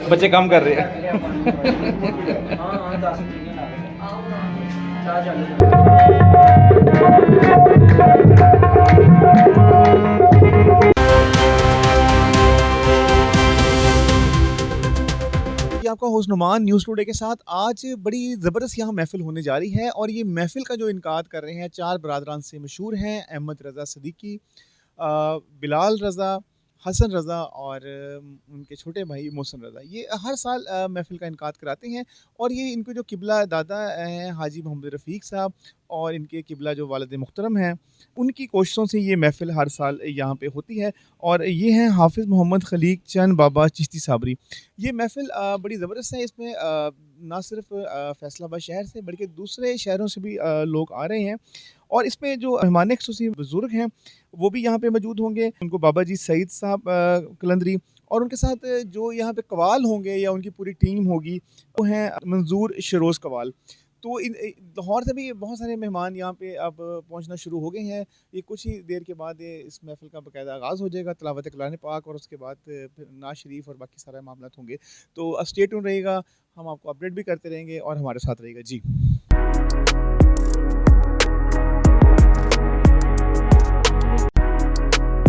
बच्चे काम कर रहे हैं। ये आपका होस्ट नुमान न्यूज़ टुडे के साथ आज बड़ी ज़बरदस्त यहाँ महफ़िल होने जा रही है और ये महफ़िल का जो इनकाद कर रहे हैं 4 बरादरान से मशहूर हैं अहमद रज़ा सिद्दीकी, बिलाल रज़ा, हसन रज़ा और उनके छोटे भाई मोहसिन रज़ा। ये हर साल महफ़िल का इनकाद कराते हैं और ये इनके जो किबला दादा हैं हाजी मोहम्मद रफ़ीक साहब और इनके किबला जो वालिद मुहतरम हैं, उनकी कोशिशों से ये महफ़िल हर साल यहाँ पे होती है और ये हैं हाफ़िज़ मोहम्मद खलीक चंद बाबा चिश्ती साबरी। ये महफ़िल बड़ी ज़बरदस्त है, इसमें ना सिर्फ़ फ़ैसलाबाद शहर से बल्कि दूसरे शहरों से भी लोग आ रहे हैं और इसमें जो मेहमान ख़ुसूसी बुज़ुर्ग हैं, वो भी यहाँ पे मौजूद होंगे। उनको बाबा जी सईद साहब कलंदरी और उनके साथ जो यहाँ पे कव्वाल होंगे या उनकी पूरी टीम होगी, वो हैं मंज़ूर शरोज़ कव्वाल। तो लाहौर से भी बहुत सारे मेहमान यहाँ पे अब पहुँचना शुरू हो गए हैं। ये कुछ ही देर के बाद इस महफ़िल का बाकायदा आगाज़ हो जाएगा, तिलावत कलाम पाक और उसके बाद फिर नात शरीफ और बाकी सारे मामलात होंगे। तो स्टे ट्यून्ड रहिएगा, हम आपको अपडेट भी करते रहेंगे और हमारे साथ रहिएगा। जी।